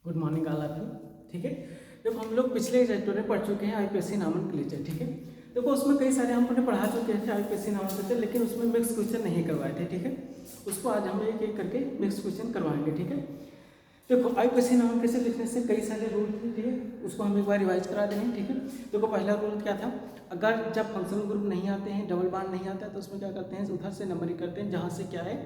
Good morning all of you. ठीक है, देखो हम लोग पिछले चैप्टर में पढ़ चुके हैं आईपीएससी नॉमेनक्लेचर। ठीक है, देखो उसमें कई सारे हमने पढ़ा चुके थे आईपीएससी नॉमेनक्लेचर, लेकिन उसमें मिक्स क्वेश्चन नहीं करवाए थे। ठीक है, उसको आज हम एक एक करके मिक्स क्वेश्चन करवाएंगे। ठीक है, देखो आईपीएससी नॉमेनक्लेचर लिखने से कई सारे रूल थे। ठीक है, उसको हम एक बार रिवाइज करा देंगे। ठीक है, देखो पहला रूल क्या था, अगर जब फंक्शनल ग्रुप नहीं आते हैं, डबल बांड नहीं आता है, तो उसमें क्या करते हैं, उधर से नंबरिंग करते हैं जहाँ से क्या है,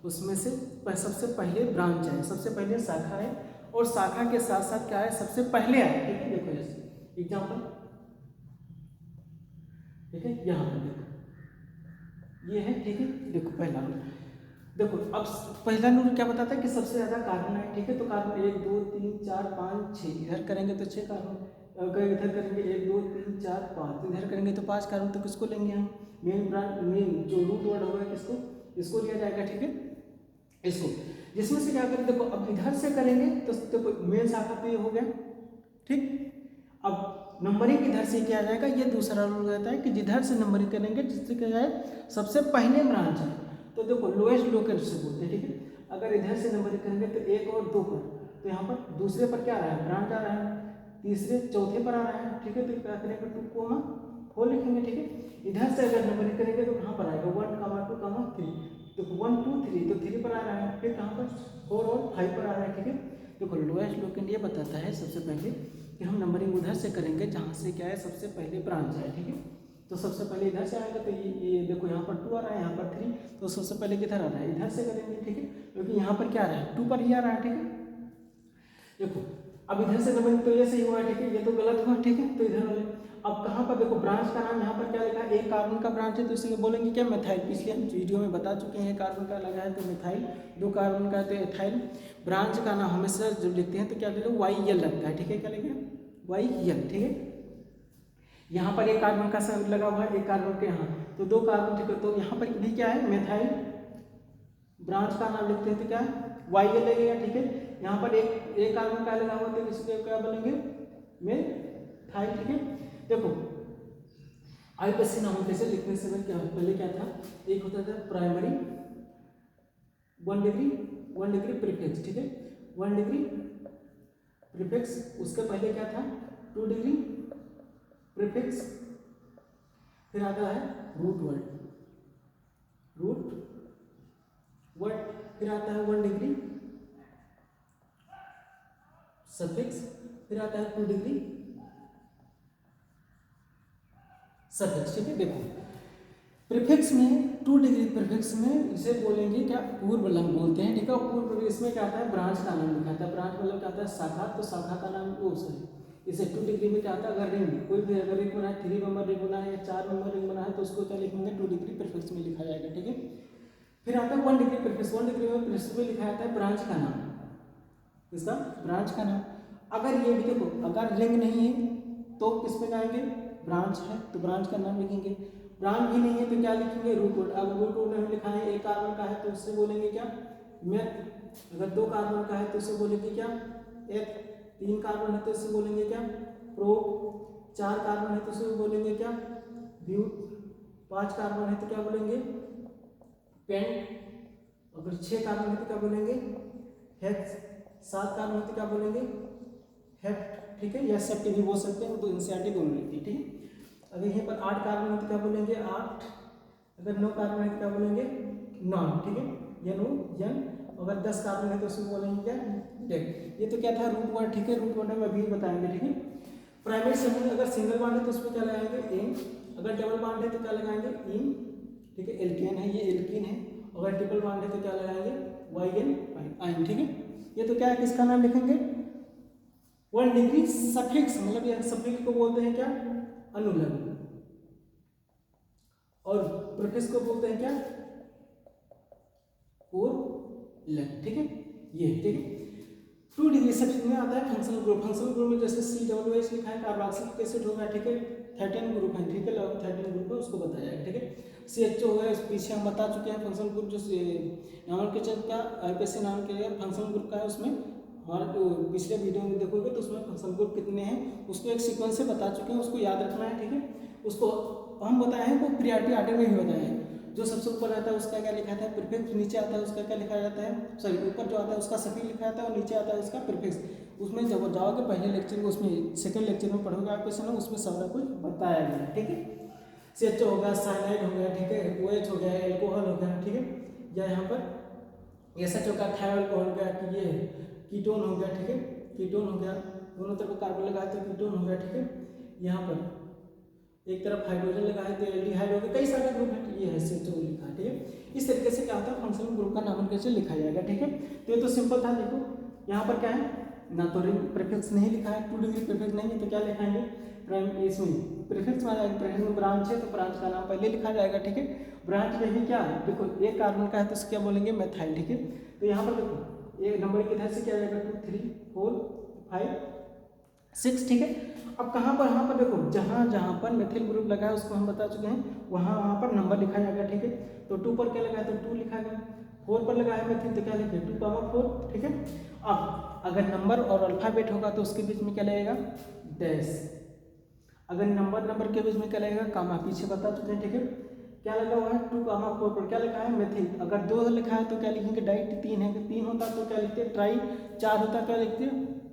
उसमें से सबसे पहले ब्रांच है, सबसे पहले शाखा है, और शाखा के साथ साथ क्या है, सबसे पहले आए। ठीक है, देखो जैसे एग्जाम्पल, ठीक है, यहाँ पर देखो ये है। ठीक है, देखो पहला रूल, देखो अब पहला रूल क्या बताता है कि सबसे ज्यादा कार्बन है। ठीक है, तो कार्बन 1 2 3 4 5 6, इधर करेंगे तो 6 कार्बन, अगर इधर करेंगे 1 2 3 4 5, इधर करेंगे तो 5 कार्बन। तो किसको लेंगे हम, मेन ब्रांच, मेन जो रूट वर्ड होगा किसको, इसको लिया जाएगा। ठीक है, इसको, जिसमें से क्या करें, देखो अब इधर से करेंगे तो देखो मेन शाखा तो ये हो गया। ठीक, अब नंबरिंग इधर से किया जाएगा, ये दूसरा रूल रहता है कि जिधर से नंबरिंग करेंगे जिससे क्या जाए सबसे पहले ब्रांच है, तो देखो लोएस्ट लोकल से बोलते हैं। ठीक है, अगर इधर से नंबरिंग करेंगे तो 1 और 2 पर, तो यहाँ पर दूसरे पर क्या आ रहा है, ब्रांच आ रहा है, तीसरे चौथे पर आ रहा है। ठीक है, तो क्या करेंगे, 2,4 लिखेंगे। ठीक है, इधर से अगर नंबरिंग करेंगे तो कहाँ पर आएगा, 1 2 3, तो 1 2 3, तो 3 पर आ रहा है, फिर कहाँ पर 4 और 5 पर आ रहा है। ठीक है, देखो लोएस्ट लोकेंड ये बताता है सबसे पहले कि हम नंबरिंग उधर से करेंगे जहाँ से क्या है सबसे पहले ब्रांच है। ठीक है, तो सबसे पहले इधर से आएगा, तो ये देखो यहाँ पर 2 आ रहा है, यहाँ पर 3, तो सबसे पहले किधर आ रहा है, इधर से करेंगे। ठीक है, क्योंकि यहाँ पर क्या आ रहा है, 2 पर ही आ रहा है। ठीक है, देखो अब इधर से नंबरिंग तो ये सही हुआ। ठीक है, ये तो गलत हुआ। ठीक है, तो इधर वाले, अब कहाँ पर देखो ब्रांच का नाम यहाँ पर क्या लिखा है, एक कार्बन का ब्रांच है तो इसे बोलेंगे क्या, मेथाइल। पिछले हम वीडियो में बता चुके हैं, कार्बन का लगा है तो मिथाइल, 2 कार्बन का है तो एथाइल। ब्रांच का नाम हमेशा जब लिखते हैं तो क्या लिखो, YL लगता है। ठीक है, क्या लिखेंगे, YL। ठीक है, यहाँ पर एक कार्बन का संग लगा हुआ है, एक कार्बन के यहाँ तो 2 कार्बन। ठीक है, तो यहाँ पर भी क्या है, मेथाइल, ब्रांच का नाम लिखते हैं तो क्या है, YL लगेगा। ठीक है, यहाँ पर एक कार्बन का लगा हुआ तो इसके क्या बोलेंगे, मेथाइल। ठीक है, देखो आईपीएससी नॉमेनक्लेचर लिखने से क्या पहले क्या था, एक होता था प्राइमरी 1 डिग्री प्रीफिक्स। ठीक है, 1 डिग्री प्रीफिक्स, उसके पहले क्या था 2 डिग्री प्रीफिक्स, फिर आता है रूट वर्ड, फिर आता है 1 डिग्री सफिक्स, फिर आता है 2 डिग्री सफिक्स। ठीक है, देखो प्रीफिक्स में 2 डिग्री प्रीफिक्स में इसे बोलेंगे क्या, पूर्व लंग बोलते हैं। ठीक है, पूर्व इसमें क्या आता है, ब्रांच का नाम लिखा था, ब्रांच मतलब क्या आता है, शाखा, तो शाखा का नाम वो सही। इसे 2 डिग्री में क्या आता है, अगर रिंग कोई भी अगर रिंग बना है, 3 नंबर रिंग बना है या 4 नंबर रिंग बना है, तो उसको क्या लिखेंगे, 2 डिग्री प्रीफिक्स में लिखा जाएगा। ठीक है, फिर आता है 1 डिग्री प्रीफिक्स, 1 डिग्री में प्रीफिक्स में लिखा जाता है ब्रांच का नाम, इसका ब्रांच का नाम। अगर ये भी देखो, अगर रिंग नहीं है तो किस पे जाएंगे, ब्रांच है तो ब्रांच का नाम लिखेंगे, ब्रांच भी नहीं है तो क्या लिखेंगे, रूट वर्ड। अब रूट वर्ड में लिखा है 1 कार्बन का है तो उससे बोलेंगे क्या, मेथ। अगर 2 कार्बन का है तो उससे बोलेंगे क्या, एथ। 3 कार्बन है तो इससे बोलेंगे क्या, प्रो। 4 कार्बन है तो उससे बोलेंगे क्या, ब्यूट। 5 कार्बन है तो क्या बोलेंगे, पेंट। अगर 6 कार्बन है तो क्या बोलेंगे, हेक्स। 7 कार्बन है तो क्या बोलेंगे, हेप्ट। ठीक है, या सेप्ट भी बोल सकते हैं, तो एनसीईआरटी दोनों लिखती है। ठीक है, अगर यहाँ पर 8 कार्बन है तो क्या बोलेंगे, 8। अगर 9 कार्बन है तो क्या बोलेंगे, नॉन। ठीक है, यन। अगर 10 कार्बन है तो उसमें बोलेंगे क्या, डेक। ये तो क्या था, रूट वर्ड। ठीक है, रूट वर्ड में अभी बताएंगे। ठीक है, प्राइमरी समूह अगर सिंगल बॉन्ड है तो उसमें क्या लगाएंगे, एन। अगर डबल बॉन्ड है तो क्या लगाएंगे, इन। ठीक है, एल्केन है, ये एल्कीन है। अगर ट्रिपल बॉन्ड है तो क्या लगाएंगे, YN आइन। ठीक है, ये तो क्या है, किसका नाम लिखेंगे, 1 डिग्री सफिक्स, मतलब ये सफिक्स को बोलते हैं क्या, अनुलंब, और प्रीफिक्स को बोलते हैं क्या, पूर्वलंब। ठीक है, ये ठीक है। 2 डिग्री सफिक्स में आता है फंक्शनल ग्रुप। फंक्शनल ग्रुप में जैसे COOH लिखा है, कार्बोक्सिलिक एसिड होगा। ठीक है, 13 ग्रुप है। ठीक है, लगभग 13 ग्रुप है, उसको बताया जाएगा। ठीक है, CHO होगा, इस पीछे हम बता चुके हैं फंक्शनल ग्रुप, जो नॉमेनक्लेचर का आईपीएससी नाम के फंक्शनल ग्रुप का है, उसमें और पिछले वीडियो में देखोगे तो उसमें फंक्शनल ग्रुप कितने हैं उसको एक सीक्वेंस से बता चुके हैं, उसको याद रखना है। ठीक है, उसको हम बताए हैं, वो प्रियॉरिटी ऑर्डर में भी बताए हैं। जो सबसे ऊपर रहता है उसका क्या लिखा जाता है, प्रीफिक्स, नीचे आता है उसका क्या लिखा जाता है, सॉरी ऊपर जो आता है उसका सफिक्स लिखा जाता है और नीचे आता है उसका प्रीफिक्स। उसमें जब जाओगे पहले लेक्चर में, उसमें सेकंड लेक्चर में पढ़ोगे आप क्वेश्चन, उसमें सारा कुछ बताया गया है, ठीक है। CH हो गया, साइनाइड हो गया, ठीक है, OH हो गया, एल्कोहल हो गया, ठीक है, या यहाँ पर SH हो गया, थायराइड हो गया, कि ये कीटोन हो गया, ठीक है, कीटोन हो गया, दोनों तरफ कार्बन लगाए तो कीटोन हो गया, ठीक है। यहाँ पर एक तरफ हाइड्रोजन लगा है तो एल्डिहाइड हो गया, कई सारे ग्रुप है, ये है CHO लिखा है, ठीक है। इस तरीके से क्या होता है, फंक्शनल ग्रुप का नाम कैसे लिखा जाएगा, ठीक है। तो ये तो सिंपल था। देखो यहाँ पर क्या है, ना तो रिंग प्रीफिक्स नहीं लिखा है, 2 डिग्री प्रीफिक्स नहीं है, तो क्या लिखाएंगे, प्राइम इसमें प्रीफिक्स में आ जाएगा, प्रीफिक्स में ब्रांच है तो ब्रांच का नाम पहले लिखा जाएगा, ठीक है। ब्रांच में ही क्या है, देखो एक कार्बन का है तो क्या बोलेंगे, मेथाइल, ठीक है। तो यहाँ पर देखो ये नंबर किधर से क्या जाएगा, 2 3 4 5 6, ठीक है। अब कहाँ पर, यहाँ पर देखो जहाँ जहाँ पर मेथिल ग्रुप लगा है उसको हम बता चुके हैं, वहाँ पर नंबर लिखा जाएगा, ठीक है। तो 2 पर क्या लगा है तो 2 लिखा गया, 4 पर लगा है मेथिल तो क्या लिखे 2,4, ठीक है। अब अगर नंबर और अल्फाबेट होगा तो उसके बीच में क्या लगेगा, डैश। अगर नंबर के बीच में क्या लगेगा, कामा, पीछे बता चुके हैं, ठीक है। क्या लगा हुआ है 2,4 पर क्या लिखा है, मेथिल। अगर 2 लिखा है तो क्या लिखेंगे, डाई। 3 है, 3 होता तो क्या लिखते, ट्राई। 4 होता क्या लिखते,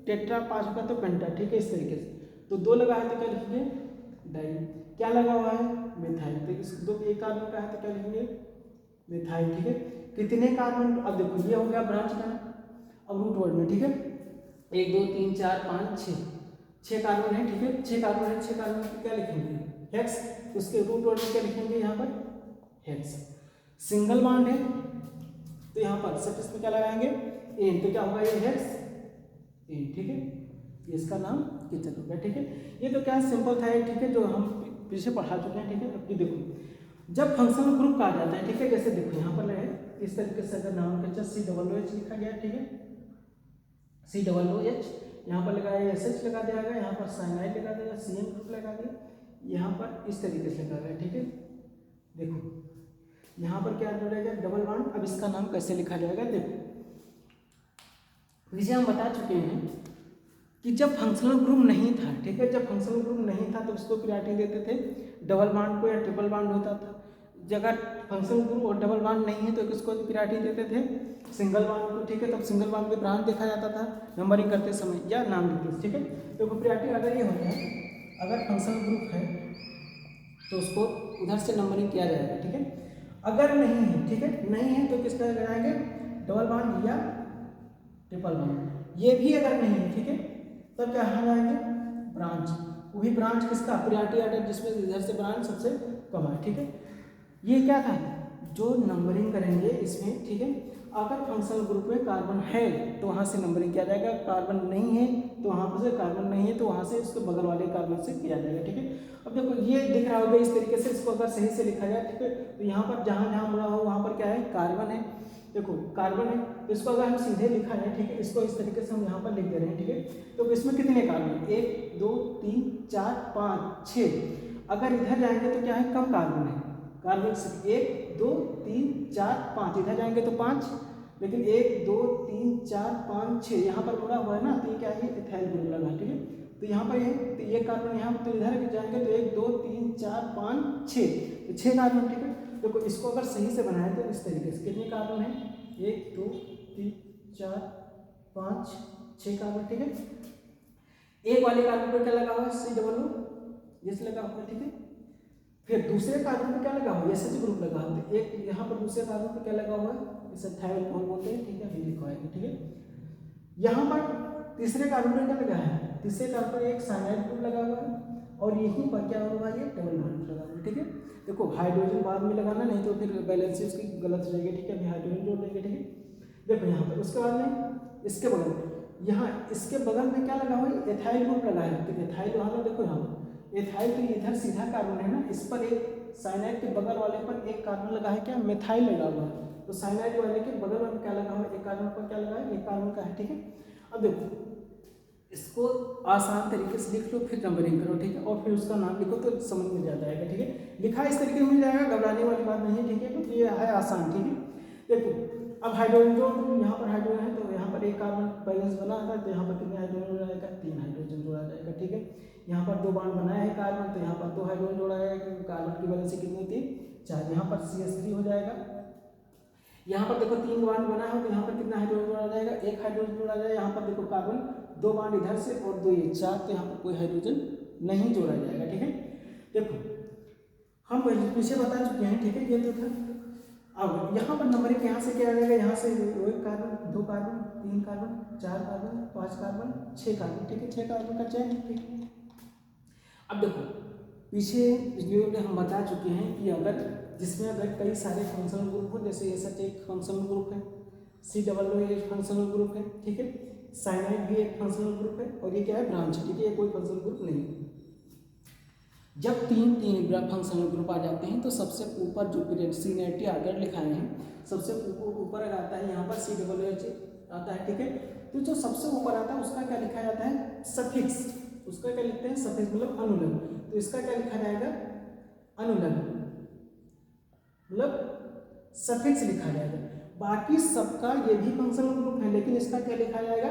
टेट्रा। 5 होगा तो पेंटा, ठीक है, इस तरीके से। तो 2 लगा है तो क्या लिखेंगे, डाई। क्या लगा हुआ है, मेथाइल, तो इस 2 एक कार्बन का है तो क्या लिखेंगे, मेथाइल, ठीक है। कितने कार्बन, अब देखो ये हो गया ब्रांच का, अब रूट वर्ड में, ठीक है, 1 2 3 4 5 6 कार्बन है, ठीक है, 6 कार्बन है, 6 कार्बन को क्या लिखेंगे, हेक्स। उसके रूट वर्ड में क्या लिखेंगे, यहाँ पर हेक्स। सिंगल बॉन्ड है तो यहाँ पर सफिक्स में क्या लगाएंगे, एन, तो क्या होगा ये हेक्स एन, ठीक है। इसका नाम किचन हो गया, ठीक है। ये तो क्या सिंपल था, ठीक है, जो हम पीछे पढ़ा चुके हैं, ठीक है। अब देखो जब फंक्शनल ग्रुप कहा जाता है, ठीक है, जैसे देखो यहाँ पर लगे इस तरीके से, अगर नाम के COOH लिखा गया, ठीक है, COOH, यहाँ पर लगाया SH लगा दिया गया, यहाँ पर साइनाइड लगा दिया, CN ग्रुप लगा दिया, यहाँ पर इस तरीके से लगा गया, ठीक है। देखो यहाँ पर क्या जुड़ेगा, डबल बॉन्ड। अब इसका नाम कैसे लिखा जाएगा, देखो विषय हम बता चुके हैं कि जब फंक्शनल ग्रुप नहीं था, ठीक है, जब फंक्शनल ग्रुप नहीं था तो उसको प्रायोरिटी देते थे डबल बॉन्ड को या ट्रिपल बॉन्ड होता था। जगह फंक्शनल ग्रुप और डबल बॉन्ड नहीं है तो किसको प्रायोरिटी देते थे, सिंगल बॉन्ड को, ठीक है। तब सिंगल बॉन्ड में ब्रांच देखा जाता था नंबरिंग करते समय या नाम लिखते, ठीक है। तो प्रायोरिटी अगर ये होता है, अगर फंक्शनल ग्रुप है तो उसको उधर से नंबरिंग किया जाएगा, ठीक है। अगर नहीं है, ठीक है, नहीं है तो किसका लगाएंगे, डबल बॉन्ड या ट्रिपल बॉन्ड। ये भी अगर नहीं है, ठीक है, तब क्या लगाएंगे, ब्रांच। वो भी ब्रांच किसका, प्रायोरिटी ऑर्डर, जिसमें इधर से ब्रांच सबसे कम है, ठीक है। ये क्या था, जो नंबरिंग करेंगे इसमें, ठीक है। अगर फंक्शनल ग्रुप में कार्बन है तो वहाँ से नंबरिंग किया जाएगा, कार्बन नहीं है तो वहाँ से, कार्बन नहीं है तो वहाँ से उसके बगल वाले कार्बन से किया जाएगा, ठीक है। अब देखो ये दिख रहा होगा इस तरीके से, इसको अगर सही से लिखा जाए, ठीक है, तो यहाँ पर जहाँ जहाँ मुड़ा हो वहाँ पर क्या है, कार्बन है, देखो कार्बन है, तो इसको अगर हम सीधे लिखा है, ठीक है, इसको इस तरीके से हम यहाँ पर लिख दे रहे हैं, ठीक है। तो इसमें कितने कार्बन, 1 2 3 4 5 6। अगर इधर जाएंगे तो क्या है, कम कार्बन है, कार्बन 1 2 3 4 5, इधर जाएंगे तो 5, लेकिन 1 2 3 4 5 6 यहाँ पर मुड़ा हुआ है ना, तो ये क्या है, इथाइल ग्रुप लगा, ठीक है। तो यहाँ पर तो ये कार्बन यहाँ, तो इधर जाएंगे तो 1 2 3 4 5 6, तो 6 कार्बन, ठीक है। देखो इसको अगर सही से बनाए तो इस तरीके से कितने कार्बन है, 1 2 3 4 5 6 कार्बन, ठीक है। एक वाले कार्बन पर क्या लगा हुआ है, COO, ये लगा हुआ है, ठीक है। फिर दूसरे कार्बन पर क्या लगा हुआ है, SH ग्रुप लगा हुआ है। एक यहाँ पर दूसरे कार्बन पर क्या लगा हुआ है, इसे थायराइड कौन बोलते हैं, ठीक है, ये लिखा है, ठीक है। यहाँ पर तीसरे कार्बन पर क्या लगा है, तीसरे कार्बन पर एक साइनाइड ग्रुप लगा हुआ है, और यहीं पर क्या होगा, ये डबल बॉन्ड लगा हुआ है, ठीक है। देखो हाइड्रोजन बाद में लगाना, नहीं तो फिर बैलेंस उसकी गलत हो जाएगी, ठीक है। अभी हाइड्रोजन जोड़ देंगे, ठीक है। देखो यहाँ पर उसके बाद में इसके बगल में, यहाँ इसके बगल में क्या लगा हुआ है, एथाइल ग्रुप लगा है, तो एथाइल वहाँ पर देखो, यहाँ पर एथाइल तो इधर सीधा कार्बन है ना, इस पर एक साइनाइड के बगल वाले पर एक कार्बन लगा है, क्या मेथाइल लगा हुआ है, तो साइनाइड वाले के बगल में क्या लगा हुआ है, एक कार्बन पर क्या लगा है, एक कार्बन का है, ठीक है। अब देखो इसको आसान तरीके से लिख लो, फिर नंबरिंग करो, ठीक है, और फिर उसका नाम लिखो तो समझ में जा जाएगा, ठीक है। लिखा इस तरीके मिल जाएगा, घबराने वाली बात नहीं है, ठीक है, क्योंकि ये है आसान, ठीक है। देखो अब हाइड्रोजन जो यहाँ पर हाइड्रोजन है, तो यहाँ पर एक कार्बन बैलेंस बना था, तो यहाँ पर कितने हाइड्रोजन जोड़ा जाएगा, 3 हाइड्रोजन जोड़ा जाएगा, ठीक है। यहाँ पर 2 बॉन्ड बनाया है कार्बन, तो यहाँ पर 2 हाइड्रोजन जोड़ा जाएगा, क्योंकि कार्बन की वैलेंसी कितनी थी, 4, यहाँ पर CH3 हो जाएगा। यहाँ पर देखो 3 बॉन्ड बना है तो यहाँ पर कितना हाइड्रोजन जोड़ा जाएगा, 1 हाइड्रोजन जोड़ा जाएगा। यहाँ पर देखो कार्बन 2 बॉन्ड इधर से और 2 ये 4, तो यहाँ पर कोई हाइड्रोजन नहीं जोड़ा जाएगा। ठीक है, देखो हम पीछे बता चुके हैं। ठीक है, ये तो था। अब यहाँ पर नंबरिंग यहाँ से क्या आ जाएगा, यहाँ से 1 carbon, 2 carbon, 3 carbon, 4 carbon, 5 carbon, 6 carbon. ठीक है, 6 कार्बन का चयन। ठीक, अब देखो पीछे वीडियो में हम बता चुके हैं कि अगर जिसमें अगर कई सारे फंक्शनल ग्रुप हो, जैसे SH एक फंक्शनल ग्रुप है, COO एक फंक्शनल ग्रुप है। ठीक है, साइनाइड भी एक फंक्शनल ग्रुप है और ये क्या है, ब्रांच। ठीक है, ये कोई फंक्शनल ग्रुप नहीं है। जब 3 फंक्शनल ग्रुप आ जाते हैं तो सबसे ऊपर जो सीनियरिटी आर्डर लिखाए हैं, सबसे ऊपर आता है यहाँ पर COOH आता है। ठीक है, तो जो सबसे ऊपर आता है उसका क्या लिखा जाता है, सफिक्स। उसका क्या लिखते हैं, सफिक्स मतलब अनुलग्न। तो इसका क्या लिखा जाएगा, अनुलग्न मतलब सफिक्स लिखा जाएगा। बाकी सबका ये भी फंक्शनल ग्रुप है, लेकिन इसका क्या लिखा जाएगा,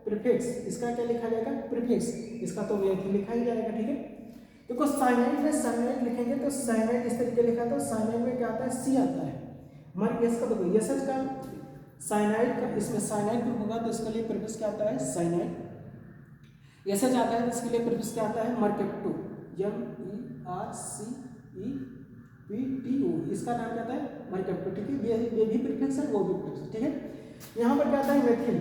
प्रीफिक्स। इसका क्या लिखा जाएगा, प्रीफिक्स। इसका तो वैसे लिखा ही जाएगा। ठीक है, देखो साइनाइड में साइनाइड लिखेंगे तो साइनाइड इस तरीके लिखा था। साइनाइड में क्या आता है, C आता है। हमारे यस का देखो SH का साइनाइड का, इसमें साइनाइड ग्रुप होगा तो इसके लिए प्रीफिक्स क्या आता है, साइनाइड। SH आता है तो इसके लिए प्रीफिक्स क्या आता है, मर्केप्टो, MERCEPTO। इसका नाम क्या आता है, मर्केप्टो। ठीक है, ये भी प्रीफिक्स है, वो भी प्रीफिक्स। ठीक है, यहाँ पर क्या आता है, मेथिल,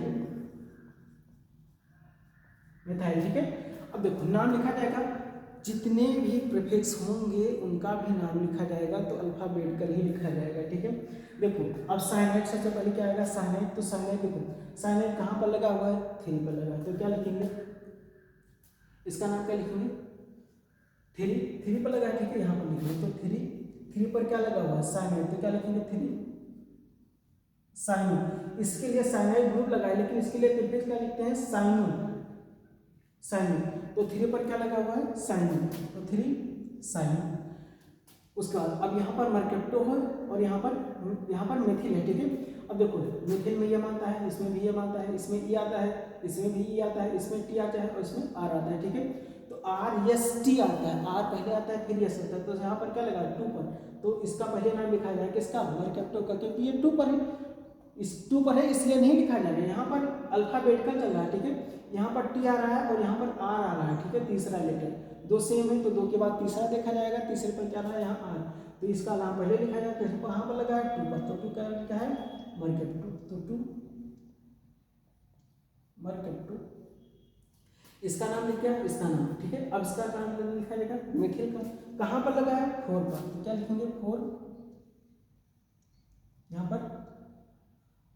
मिथाइल। ठीक है, अब देखो नाम लिखा जाएगा, जितने भी प्रीफिक्स होंगे उनका भी नाम लिखा जाएगा, तो अल्फाबेटिकल ही लिखा जाएगा। ठीक है, देखो अब साइनाइड सबसे पहले क्या आएगा, साइनाइड। तो साइनाइड देखो, साइनाइड कहाँ पर लगा हुआ है, 3 पर लगा है, तो क्या लिखेंगे, इसका नाम क्या लिखेंगे, 3 पर लगा है। ठीक है, यहाँ पर लिखेंगे तो 3 पर क्या लगा हुआ है, साइनाइड, तो क्या लिखेंगे, 3 साइनो। इसके लिए साइनाइड ग्रुप लगा है, लेकिन इसके लिए प्रीफिक्स क्या लिखते हैं, साइनो, साइनो। तो 3 पर क्या लगा हुआ है, साइनो, तो 3 साइनो। उसका अब यहाँ पर मर्केप्टो है और यहाँ पर मेथिल है। ठीक है, अब देखो मेथिल में यम आता है, इसमें भी यम आता है, इसमें ई आता है, इसमें भी ई आता है, इसमें टी आता है और इसमें आर आता है। ठीक है, तो RST आता है, आर पहले आता है फिर एस आता है। तो यहाँ पर क्या लगा, 2 पर, तो इसका पहले नाम लिखा जाए किसका, मर्केप्टो का, क्योंकि ये 2 पर है। इस 2 पर है इसलिए नहीं लिखा जाएगा। यहाँ पर अल्फाबेटिकल चल रहा है। ठीक है, यहाँ पर टी आ रहा है और यहाँ पर आर आ रहा है। ठीक है, तीसरा लेटर, 2 सेम है तो 2 के बाद तीसरा देखा जाएगा। तीसरे पर क्या रहा है, यहाँ आर, तो इसका नाम पहले लिखा जाएगा, फिर कहाँ पर लगा है, 2 पर, तो 2 क्या है, मर्केप्टो, तो 2 मर्केप्टो। इसका नाम लिख गया, इसका नाम। ठीक है, अब इसका नाम लिखा जाएगा मेथिल का, कहाँ पर लगा है, 4 पर, तो क्या लिखेंगे, 4, यहाँ पर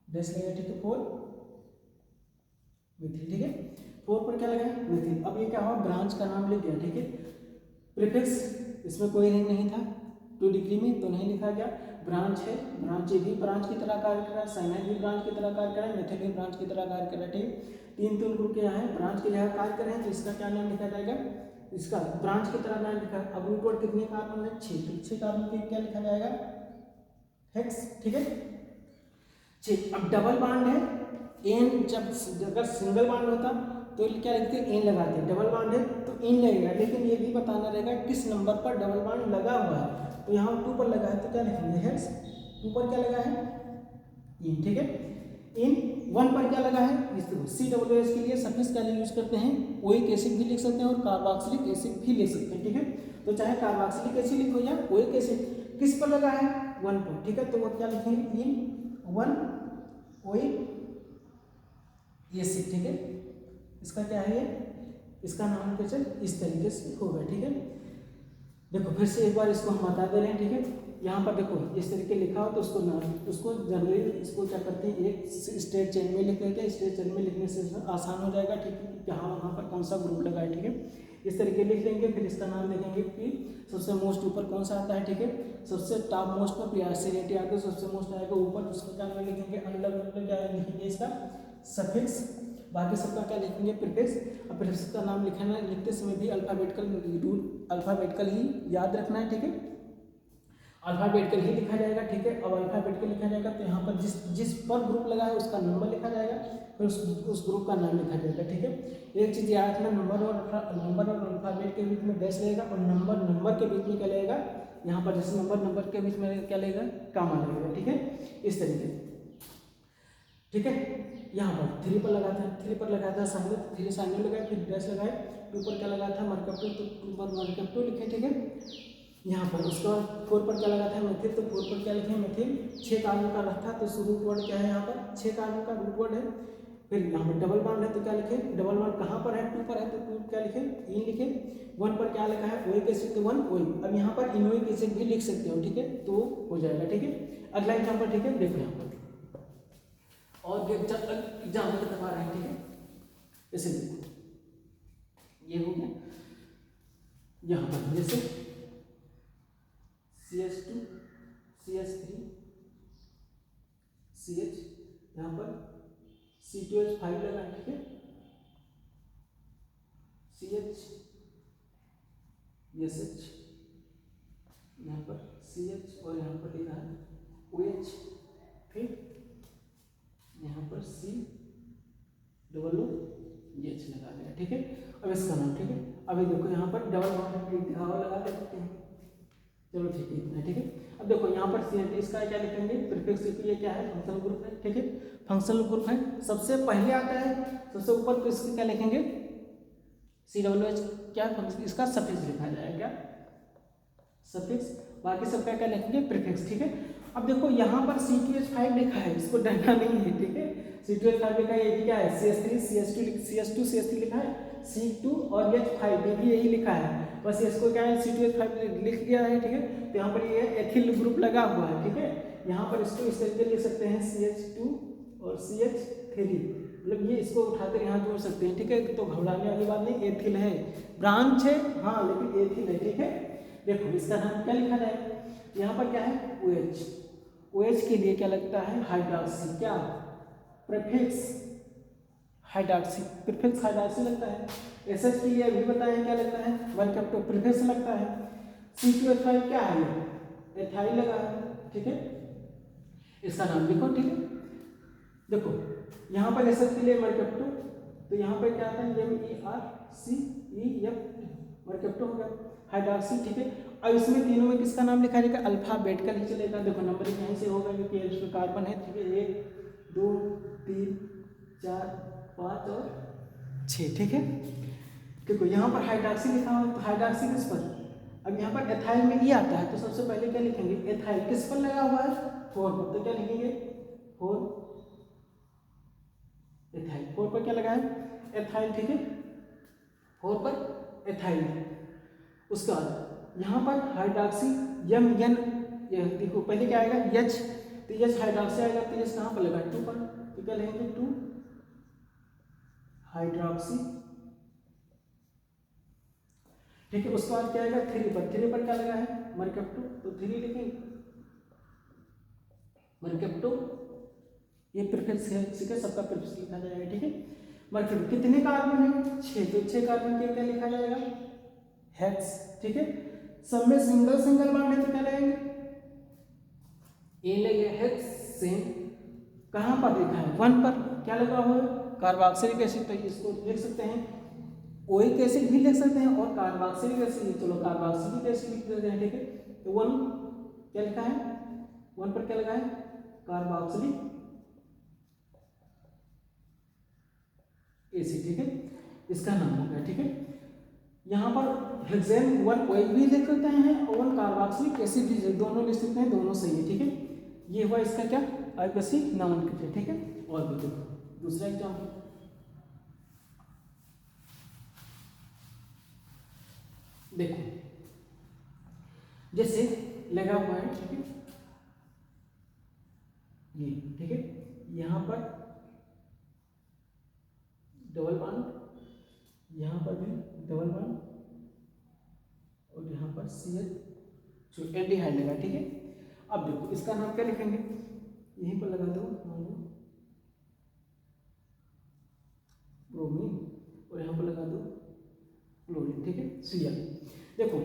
डैश लगेगा। ठीक है, 4 मेथिल। ठीक है, 4 पर क्या लगा है, मेथिल। अब ये क्या हुआ, ब्रांच का नाम लिख गया। ठीक है, प्रीफिक्स इसमें कोई नहीं था 2 डिग्री में, तो नहीं लिखा गया। ब्रांच है, ब्रांच ये भी ब्रांच की तरह कार्य कर रहा है, साइनाइड भी ब्रांच की तरह कार्य कर रहा है, मेथिल भी ब्रांच की तरह कार्य कर रहा है। ठीक, 3 ग्रुप के यहाँ है, ब्रांच के जगह कार्य कर रहे हैं, तो इसका क्या नाम लिखा जाएगा, इसका ब्रांच की तरह नाम लिखा। अब रूट वर्ड कितने कार्बन है, 6, तो 6 कार्बन के क्या लिखा जाएगा, हेक्स। ठीक है, 6। अब डबल बॉन्ड है, एन, जब अगर सिंगल बॉन्ड होता तो क्या लिखते हैं, एन लगाते हैं। डबल बॉन्ड है तो एन लगेगा, लेकिन ये भी बताना रहेगा किस नंबर पर डबल बॉन्ड लगा हुआ है। तो यहाँ 2 पर लगा है तो क्या लिखेंगे, हेक्स। 2 पर क्या लगा है, इन। ठीक है, इन 1 पर क्या लगा है, इस देखो COOH के लिए सफिक्स क्या यूज करते हैं, ओइक एसिड भी लिख सकते हैं और कार्बोक्सिलिक एसिड भी लिख सकते हैं। ठीक है, तो चाहे कार्बोक्सिलिक एसिड लिखो या ओइक एसिड, किस पर लगा है, 1 पर। ठीक है, तो वो क्या लिखेंगे, इन 1 ओइक एसिड। ठीक है, इसका क्या है, इसका नाम कैसे इस तरीके से होगा। ठीक है, देखो फिर से एक बार इसको हम बता दे रहे हैं। ठीक है, यहाँ पर देखो इस तरीके लिखा हो तो उसको जनरली इसको क्या करते हैं, एक स्टेट चेन में लिख लेते हैं। स्टेट चेन में लिखने से आसान हो जाएगा। ठीक है, यहाँ वहाँ पर कौन सा ग्रुप लगा है। ठीक है, इस तरीके लिख लेंगे, फिर इसका नाम लिखेंगे कि सबसे मोस्ट ऊपर कौन सा आता है। ठीक है, सबसे टॉप मोस्ट पर प्रियासिटी आएगा, सबसे मोस्ट आएगा ऊपर, उसका क्या नाम लिखेंगे, अनुलग्न क्या लिखेंगे, इसका सफिक्स। बाकी सबका क्या लिखेंगे, प्रीफिक्स। अब प्रीफिक्स का नाम लिखना, लिखते समय भी अल्फाबेटिकल रूल, अल्फाबेटिकल ही याद रखना है। ठीक है, अल्फाबेटिकल ही लिखा जाएगा। ठीक है, अब अल्फाबेटिकल लिखा जाएगा तो यहाँ पर जिस पर ग्रुप लगा है उसका नंबर लिखा जाएगा, फिर उस ग्रुप का नाम लिखा जाएगा। ठीक है, एक चीज़ याद रखना, नंबर और अल्फाबेट के बीच में डैश रहेगा और नंबर के बीच में क्या लगेगा, यहाँ पर जैसे नंबर के बीच में क्या लगेगा, कामा लगेगा, ठीक है, इस तरीके से, ठीक है। यहाँ पर 3 पर लगाया था, 3 पर लगाया था साइनर, 3 साइनर लगाए, फिर डैश लगाए, 2 पर क्या लगाया था मरकप 2, तो 2 पर मरकप 2 लिखे, ठीक है। यहाँ पर उसके बाद 4 पर क्या लगा था मेथिल, तो 4 पर क्या लिखे मेथिल, 6 कार्बन का रखा, तो रूट वर्ड क्या है यहाँ पर, 6 कार्बन का रूट वर्ड है। फिर यहाँ पर डबल बॉन्ड है तो क्या लिखे, डबल बॉन्ड कहाँ पर है, 2 पर है तो 2 क्या लिखे, इन लिखे। 1 पर क्या लिखा है, ओइक एसिड, तो 1 ओइक। अब यहाँ पर इनोइक एसिड भी लिख सकते हो, ठीक है, तो हो जाएगा, ठीक है। अगला एग्जाम्पल, ठीक है, देखो यहाँ पर और एग्जाम्पल करवा रहे हैं, ठीक है, जैसे देखो ये हो गया, यहाँ पर जैसे CH2 CH3 CH, यहाँ पर C2H5 लगा, ठीक है, CH SH, यहाँ पर CH और यहाँ पर लिखा है OH, फिर यहाँ पर C डबल O H लगा दिया, ठीक है। अब इसका नाम, ठीक है, अभी देखो यहाँ पर डबल बॉन्ड लगा देते हैं, चलो ठीक है, इतना, ठीक है। अब देखो यहाँ पर CNT इसका क्या लिखेंगे, प्रीफिक्स, ये क्या है, फंक्शनल ग्रुप है, ठीक है, फंक्शनल ग्रुप है, सबसे पहले आता है, सबसे ऊपर तो इसके क्या लिखेंगे, COOH, क्या फंक्शन, इसका सफिक्स लिखा जाएगा, क्या सफिक्स, बाकी सबका क्या लिखेंगे, प्रीफिक्स, ठीक है। अब देखो यहाँ पर C2H5 लिखा है, इसको डरना नहीं है, ठीक है, C2H5 लिखा है, ये भी क्या है, CH2 CH2 लिखा है, C2 और H5 ये भी यही लिखा है, बस इसको क्या है C2H5 लिख दिया है, ठीक है। तो यहाँ पर ये एथिल ग्रुप लगा हुआ है, ठीक है, यहाँ पर इसको इस तरीके लिख सकते हैं CH2 और CH3, मतलब ये इसको उठाकर यहाँ जोड़ सकते हैं, ठीक है, तो घबराने वाली बात नहीं, एथिल है, ब्रांच है हाँ लेकिन एथिल है, ठीक है। देखो इसका नाम क्या लिखा जाएगा, यहाँ पर क्या है OH, OH के लिए क्या लगता है हाइड्रॉक्सी, क्या प्रीफिक्स हाइड्रॉक्सी, प्रीफिक्स हाइड्रॉक्सी लगता है। SH के लिए अभी बताएं क्या लगता है, मरकप प्रीफिक्स लगता है। C2H5 क्या है, एथाइल लगा है, ठीक है, इसका नाम लिखो, ठीक है। देखो यहाँ पर SH के लिए मरकप 2, तो यहाँ पर क्या आता है MERCEF, मरकप 2 हो गया, हाइड्रॉक्सी, ठीक है। अब इसमें तीनों में किसका नाम लिखा जाएगा, अल्फाबेट का ही चलेगा, देखो नंबरिंग यहीं से होगा क्योंकि इसमें कार्बन है, ठीक है, 1 2 3 4 5 और 6, ठीक है। देखो यहाँ पर हाइड्रॉक्सी लिखा हुआ है, तो हाइड्रॉक्सी किस पर, अब यहाँ पर एथाइल में ई आता है, तो सबसे पहले क्या लिखेंगे, एथाइल किस पर लगा हुआ है, 4 पर, तो क्या लिखेंगे 4 एथाइल, 4 पर क्या लगा है एथाइल, ठीक है, 4 पर एथाइल। उसके बाद यहाँ पर हाइड्रॉक्सी MN, देखो पहले क्या आएगा H, तो H हाइड्रॉक्सी आएगा, तो H कहाँ पर लगा 2 पर, तो क्या लिखेंगे 2 हाइड्रॉक्सी, ठीक है। उसके बाद क्या आएगा 3 पर क्या लगा है मरकप 2, तो 3 लिखेंगे, मरकप 2 ये प्रीफिक्स है, ठीक है, सबका प्रीफिक्स लिखा जाएगा, ठीक है। मरकप कितने कार्बन है 6, तो 6 कार्बन के क्या लिखा जाएगा हेक्स, ठीक है। सब में सिंगल बॉन्ड है तो क्या लगेंगे ए लगेगा हेक्सेन, कहाँ पर लिखा है 1 पर क्या लगा हुआ है कार्बोक्सिलिक एसिड, तो इसको लिख सकते हैं ओइक एसिड भी लिख सकते हैं और कार्बोक्सिलिक एसिड, चलो कार्बोक्सिलिक एसिड लिख देते हैं, ठीक है। तो 1 क्या लिखा है, 1 पर क्या लगा है कार्बोक्सिलिक एसिड, ठीक है, इसका नाम हो गया, ठीक है। यहाँ पर हेक्सेन 1 ओइक भी लिख सकते हैं और 1 कार्बोक्सिलिक एसिड भी, दोनों लिख सकते हैं, दोनों सही है, ठीक है। ये हुआ इसका क्या आइपसी नॉमेनक्लेचर, ठीक है। और भी देखो दूसरा एग्जाम्पल, देखो जैसे लगा हुआ है, ठीक है, ये ठीक है, यहाँ पर डबल बॉन्ड, यहाँ पर भी डबल बॉन्ड और यहाँ पर CH जो एल्डिहाइड लगा, ठीक है। अब देखो इसका नाम क्या लिखेंगे, यहीं पर लगा दो ब्रोमीन और यहाँ पर लगा दो क्लोरीन, ठीक है, Cl। देखो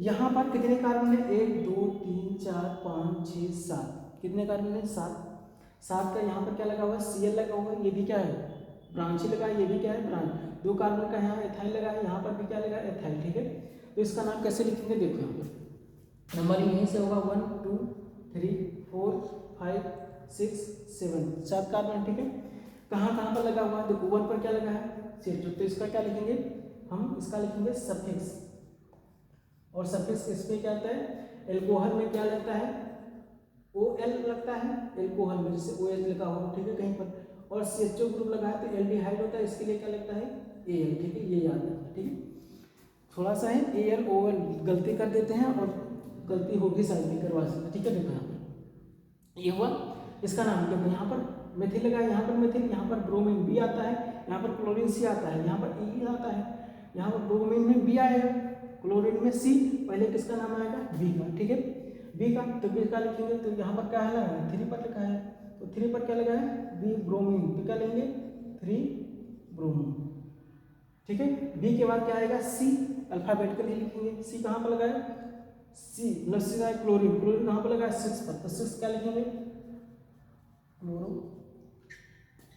यहाँ पर कितने कार्बन है 1 2 3 4 5 6 7, कितने कार्बन है 7 का यहाँ पर क्या लगा हुआ है Cl लगा हुआ है, ये भी क्या है ब्रांच ही लगा है, ये भी क्या है ब्रांच, 2 कार्बन का यहाँ एथाइल लगा है, यहाँ पर भी क्या लगा है एथाइल, ठीक है। तो इसका नाम कैसे लिखेंगे देखो यहाँ पर नंबरिंग यहीं से होगा 1 2 3 4 5 6 7 7 कार्बन, ठीक है। कहाँ कहाँ पर लगा हुआ है, देखो 1 पर क्या लगा है, CO2, तो इसका क्या लिखेंगे हम, इसका लिखेंगे सफिक्स, और सफिक्स इसमें क्या आता है, एल्कोहल में क्या लगता है, OL लगता है एल्कोहल में, जैसे OH लिखा हो, ठीक है कहीं पर, और CHO ग्रुप लगा है तो एल्डिहाइड होता है, इसके लिए क्या लगता है AL, ठीक है, ये याद रखना, ठीक है। थोड़ा सा है AL OL गलती कर देते हैं, और गलती होगी शायद भी करवा सकते, ठीक है। देखो यहाँ पर ये हुआ इसका नाम, देखो यहाँ पर मेथिल लगा है, यहाँ पर मेथिल, यहाँ पर ब्रोमीन B आता है, यहाँ पर क्लोरीन C आता है, यहाँ पर E आता है, यहाँ पर ब्रोमीन में B आएगा, क्लोरीन में C, पहले किसका नाम आएगा B का, ठीक है, B का, तो B का लिखेंगे, तो यहाँ पर क्या है 3 पर लिखा है, तो 3 पर क्या लगा है B ब्रोमीन, तो क्या लेंगे 3 ब्रोमीन, ठीक है। B के बाद क्या आएगा C, अल्फाबेटिकली लिखेंगे, C कहाँ पर लगा है C, नर्सिंग है क्लोरीन, क्लोरीन कहाँ पर लगा है 6 पर, तो 6 क्या लिखेंगे क्लोरो,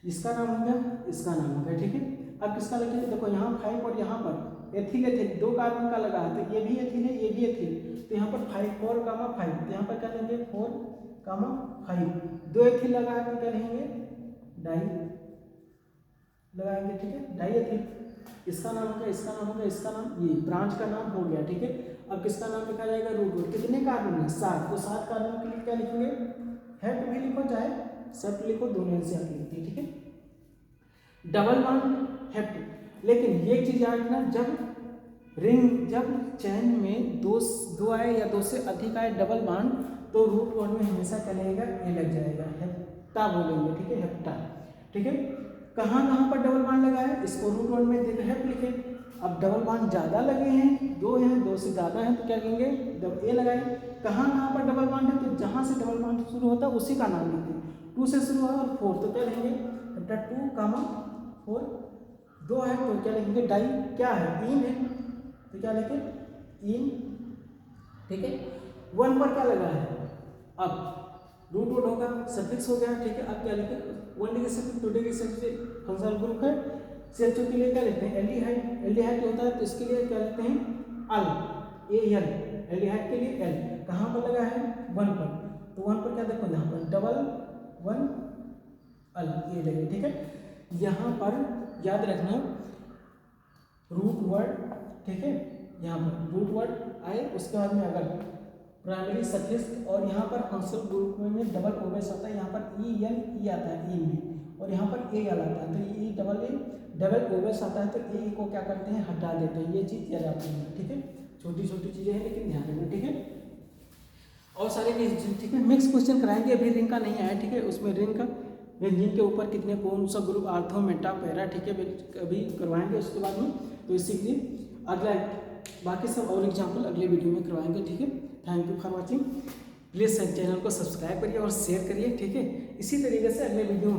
इसका नाम हो गया, इसका नाम हो गया, ठीक है। अब किसका लिखेंगे, देखो यहाँ 5 और यहाँ पर एथिल एथिल 2 कार्बन का लगा है, तो ये भी एथिल है, ये भी एथिल, तो यहाँ पर 5 4 कामा 5, तो यहाँ पर क्या लेंगे 4 कामा 5, 2 एथिल लगा है तो क्या लेंगे डाई लगाएंगे, ठीक है, डाई एथिल, इसका नाम हो गया, इसका नाम हो गया, इसका नाम, ये ब्रांच का नाम हो गया, ठीक है। अब किसका नाम लिखा जाएगा रूट, कितने कार्बन है 7, तो 7 कार्बन के लिए क्या लिखेंगे हेप्ट भी लिखो चाहे सेप्ट लिखो, दोनों से आप लिखते हैं, ठीक है। डबल बॉन्ड हेप्ट, लेकिन ये चीज याद रखना, जब चैन में दो आए या 2 से अधिक आए डबल बॉन्ड, तो रूट वर्ड में हमेशा क्या लगेगा ए लग जाएगा, हेप्टा बोलेंगे, ठीक है, हेप्टा, ठीक है। कहाँ कहाँ पर डबल बॉन्ड लगा है, इसको रूट वर्ड में देखो हेप्ट लिखे। अब डबल बॉन्ड ज़्यादा लगे हैं, 2 हैं, 2 से ज़्यादा है, तो क्या कहेंगे जब ए लगाए। कहाँ कहाँ पर डबल बॉन्ड है, तो जहाँ से डबल बॉन्ड शुरू होता है उसी का नाम लिखते हैं, 2 से शुरू है और 4, तो क्या लिखेंगे हेप्टा 2 कामा 4, 2 है तो क्या लिखेंगे डाई, क्या है इन है, तो क्या लिखे इन, ठीक है। 1 पर क्या लगा है, अब रूट वर्ड होगा, सफिक्स हो गया, ठीक है। अब क्या लिखे 1 degree Celsius 2 degree Celsius functional group है। CHO के लिए क्या लिखते हैं एल्डिहाइड, एल्डिहाइड होता है तो इसके लिए क्या लिखते हैं अल, AL, एल्डिहाइड के लिए L, कहाँ पर लगा है 1 पर, तो 1 पर क्या देखो यहाँ पर डबल 1 अल, ये लगे, ठीक है। यहाँ पर याद रखना रूट वर्ड, ठीक है, यहाँ पर रूट वर्ड आए, उसके बाद में अगर प्राइमरी सफिक्स और यहाँ पर फंक्शनल ग्रुप में डबल ओवेस आता है, यहाँ पर E आता है ई में, और यहाँ पर AL आता है, तो E डबल ओवेस आता है, तो ए को क्या करते हैं हटा देते हैं, ये चीज़ याद रखनी है, ठीक है। छोटी छोटी चीज़ें हैं लेकिन ध्यान रखना, ठीक है। और सारे ठीक है, मिक्स क्वेश्चन कराएंगे, अभी रिंग का नहीं आया, ठीक है, उसमें रिंग का बेंजीन के ऊपर कितने कौन सा ग्रुप आर्थो मेटा पैरा, ठीक है, अभी करवाएंगे उसके बाद में, तो इसी के लिए अगला बाकी सब और एग्जाम्पल अगले वीडियो में करवाएंगे, ठीक है। Thank you for watching, please channel को सब्सक्राइब करिए और शेयर करिए, ठीक है। इसी तरीके से अगले वीडियो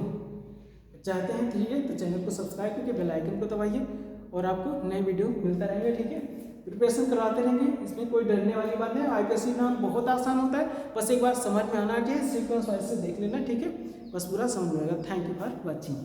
चाहते हैं, ठीक है, तो चैनल को सब्सक्राइब करके बेल आइकन को दबाइए और आपको नए वीडियो मिलता रहेगा, ठीक है। प्रिपरेशन करवाते रहेंगे, इसमें कोई डरने वाली बात नहीं, IPSC नाम बहुत आसान होता है, बस एक बार समझ में आना चाहिए, सीक्वेंस वाइज से देख लेना, ठीक है, बस पूरा समझ में आएगा। Thank you for watching.